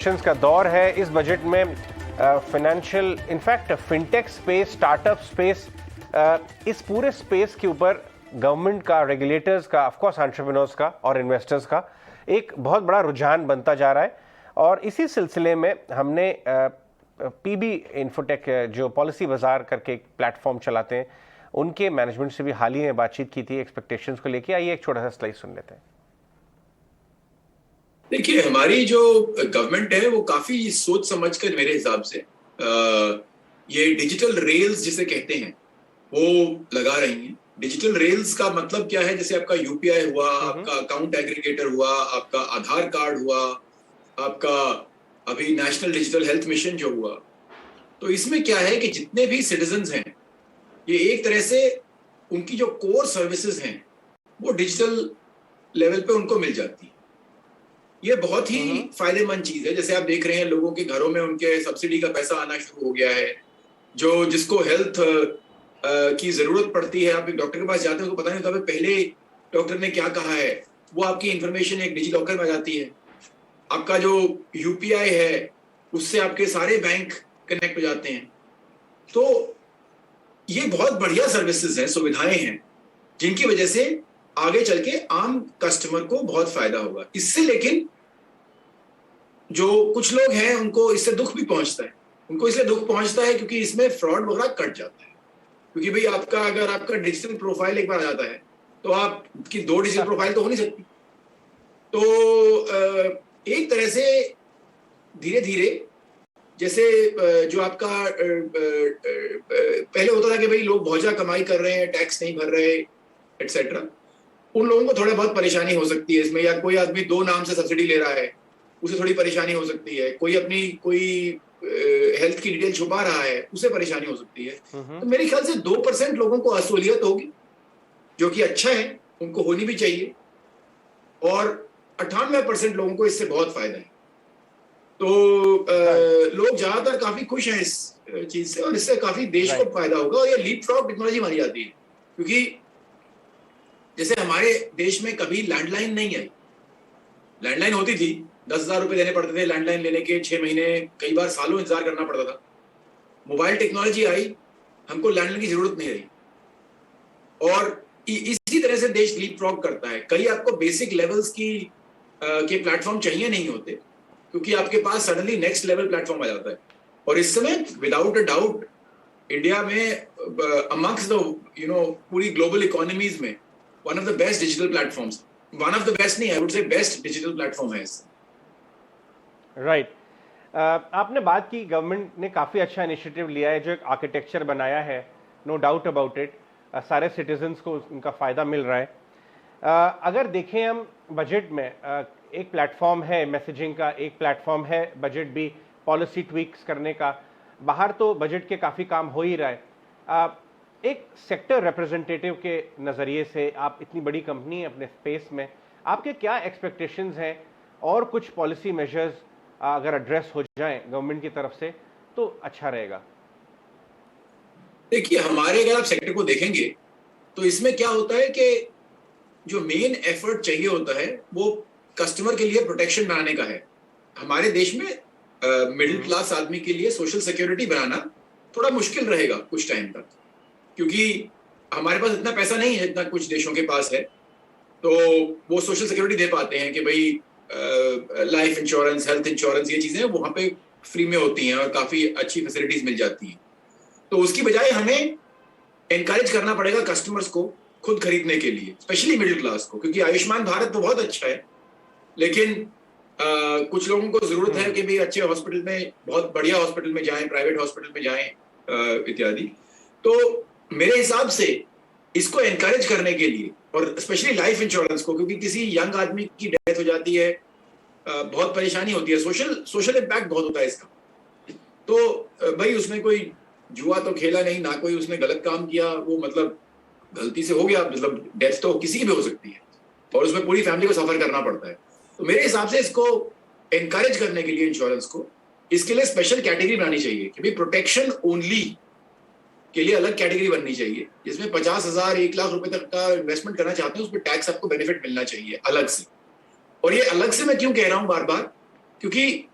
का दौर है। इस बजट में financial in fact fintech space, startup space, इस पूरे स्पेस के ऊपर गवर्नमेंट का, रेगुलेटर्स का, ऑफ कोर्स एंटरप्रेन्योर्स का और इन्वेस्टर्स का एक बहुत बड़ा रुझान बनता जा रहा है। और इसी सिलसिले में हमने पीबी इन्फोटेक, जो पॉलिसी बाजार करके एक प्लेटफॉर्म चलाते हैं, उनके मैनेजमेंट से भी हाल ही में बातचीत की थी एक्सपेक्टेशंस को लेके। आइए एक छोटा सा स्लाइड सुन लेते हैं। देखिए, हमारी जो गवर्नमेंट है वो काफी सोच समझकर, मेरे हिसाब से ये डिजिटल रेल्स जिसे कहते हैं वो लगा रही हैं। डिजिटल रेल्स का मतलब क्या है? जैसे आपका यूपीआई हुआ, आपका अकाउंट एग्रीगेटर हुआ, आपका आधार कार्ड हुआ, आपका अभी नेशनल डिजिटल हेल्थ मिशन जो हुआ, तो इसमें क्या है कि जितने भी सिटीजन्स हैं, ये एक तरह से उनकी जो कोर सर्विसेज हैं वो डिजिटल लेवल पे उनको मिल जाती है। ये बहुत ही फायदेमंद चीज है। जैसे आप देख रहे हैं, लोगों के घरों में उनके सब्सिडी का पैसा आना शुरू हो गया है। जो जिसको हेल्थ की जरूरत पड़ती है, आप एक डॉक्टर के पास जाते हैं तो पता नहीं होता पहले डॉक्टर ने क्या कहा है, वो आपकी इंफॉर्मेशन एक डिजी लॉकर में आ जाती है। आपका जो यूपीआई है उससे आपके सारे बैंक कनेक्ट हो जाते हैं। तो ये बहुत बढ़िया सर्विसेज हैं, सुविधाएं हैं, जिनकी वजह से आगे चल के आम कस्टमर को बहुत फायदा होगा इससे। लेकिन जो कुछ लोग हैं उनको इससे दुख भी पहुंचता है। उनको इसलिए दुख पहुंचता है क्योंकि इसमें फ्रॉड वगैरह कट जाता है। क्योंकि भाई आपका, अगर आपका डिजिटल प्रोफाइल एक बार आ जाता है तो आपकी 2 डिजिटल प्रोफाइल तो हो नहीं सकती। तो एक तरह से धीरे धीरे, जैसे जो आपका पहले होता था कि भाई लोग बहुत ज्यादा कमाई कर रहे हैं, टैक्स नहीं भर रहे, एटसेट्रा, उन लोगों को थोड़ा बहुत परेशानी हो सकती है इसमें। या कोई आदमी 2 नाम से सब्सिडी ले रहा है, उसे थोड़ी परेशानी हो सकती है। कोई अपनी हेल्थ की डिटेल छुपा रहा है, उसे परेशानी हो सकती है। तो मेरे ख्याल से 2% लोगों को असहूलियत होगी, जो कि अच्छा है, उनको होनी भी चाहिए। और 98% लोगों को इससे बहुत फायदा है। तो लोग ज्यादातर काफी खुश हैं इस चीज से, और इससे काफी देश को फायदा होगा। और ये लीप फ्रॉग टेक्नोलॉजी मानी जाती है, क्योंकि जैसे हमारे देश में कभी लैंडलाइन नहीं आई। लैंडलाइन होती थी, 10,000 रुपए देने पड़ते थे लैंडलाइन लेने के, 6 महीने, कई बार सालों इंतजार करना पड़ता था। मोबाइल टेक्नोलॉजी आई, हमको लैंडलाइन की जरूरत नहीं रही। और इसी तरह से देश लीप फ्रॉग करता है। कई आपको बेसिक लेवल्स के प्लेटफॉर्म चाहिए नहीं होते, क्योंकि आपके पास सडनली नेक्स्ट लेवल प्लेटफॉर्म आ जाता है। और इस समय विदाउट अ डाउट इंडिया में अमंग्स द पूरी ग्लोबल इकोनॉमीज में one of the best digital platforms, one of the best नहीं, I would say best digital platform है। राइट। आपने बात की, गवर्नमेंट ने काफ़ी अच्छा इनिशिएटिव लिया है, जो एक आर्किटेक्चर बनाया है, नो डाउट अबाउट इट। सारे सिटीजन्स को उनका फ़ायदा मिल रहा है। अगर देखें हम बजट में, एक प्लेटफॉर्म है मैसेजिंग का, एक प्लेटफॉर्म है बजट भी पॉलिसी ट्वीक्स करने का। बाहर तो बजट के काफ़ी काम हो ही रहा है। एक सेक्टर रिप्रेजेंटेटिव के नज़रिए से, आप इतनी बड़ी कंपनी अपने स्पेस में, आपके क्या एक्सपेक्टेशंस हैं? और कुछ पॉलिसी मेजर्स अगर एड्रेस हो जाएं गवर्नमेंट की तरफ से तो अच्छा रहेगा। देखिए, हमारे अगर आप सेक्टर को देखेंगे तो इसमें क्या होता है कि जो मेन एफर्ट चाहिए होता है वो कस्टमर के लिए प्रोटेक्शन बनाने का है। हमारे देश में मिडिल क्लास आदमी के लिए सोशल सिक्योरिटी बनाना थोड़ा मुश्किल रहेगा कुछ टाइम तक, क्योंकि हमारे पास इतना पैसा नहीं है जितना कुछ देशों के पास है। तो वो सोशल सिक्योरिटी दे पाते हैं कि भाई लाइफ इंश्योरेंस, हेल्थ इंश्योरेंस, ये चीजें वहां पे फ्री में होती हैं और काफी अच्छी फैसिलिटीज मिल जाती हैं। तो उसकी बजाय हमें एनकरेज करना पड़ेगा कस्टमर्स को खुद खरीदने के लिए, स्पेशली मिडिल क्लास को। क्योंकि आयुष्मान भारत तो बहुत अच्छा है, लेकिन कुछ लोगों को जरूरत है कि भाई अच्छे हॉस्पिटल में, बहुत बढ़िया हॉस्पिटल में जाएं, प्राइवेट हॉस्पिटल में जाएं इत्यादि। तो मेरे हिसाब से इसको एनकरेज करने के लिए, और स्पेशली लाइफ इंश्योरेंस को, क्योंकि किसी यंग आदमी की डेथ हो जाती है, बहुत परेशानी होती है, सोशल इम्पैक्ट बहुत होता है इसका। तो भाई उसमें कोई जुआ तो खेला नहीं, ना कोई उसने गलत काम किया, वो मतलब गलती से हो गया, मतलब डेथ तो किसी की भी हो सकती है, और उसमें पूरी फैमिली को सफर करना पड़ता है। तो मेरे हिसाब से इसको एनकरेज करने के लिए, इंश्योरेंस को, इसके लिए स्पेशल कैटेगरी बनानी चाहिए कि भाई प्रोटेक्शन ओनली के लिए अलग कैटेगरी बननी चाहिए, जिसमें 50,000 1 लाख रुपए तक का इन्वेस्टमेंट करना चाहते हैं, उस पर टैक्स आपको बेनिफिट मिलना चाहिए अलग से। और ये अलग से मैं क्यों कह रहा हूं बार बार, क्योंकि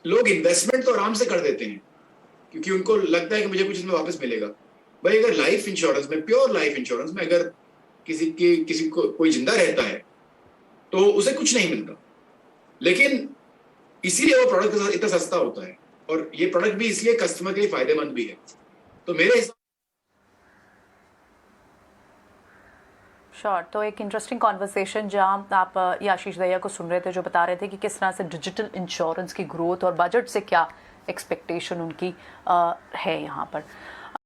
लोग इन्वेस्टमेंट तो आराम से कर देते हैं क्योंकि उनको लगता है कि मुझे कुछ इसमें वापस मिलेगा। भाई अगर लाइफ इंश्योरेंस में, प्योर लाइफ इंश्योरेंस में अगर किसी को कोई जिंदा रहता है तो उसे कुछ नहीं मिलता, लेकिन इसीलिए वो प्रोडक्ट इतना सस्ता होता है और ये प्रोडक्ट भी इसलिए कस्टमर के लिए फायदेमंद भी है। तो मेरे हिसाब श्योर। तो एक इंटरेस्टिंग कॉन्वर्सेशन जहाँ आप ये आशीष दहिया को सुन रहे थे जो बता रहे थे कि किस तरह से डिजिटल इंश्योरेंस की ग्रोथ और बजट से क्या एक्सपेक्टेशन उनकी है यहाँ पर।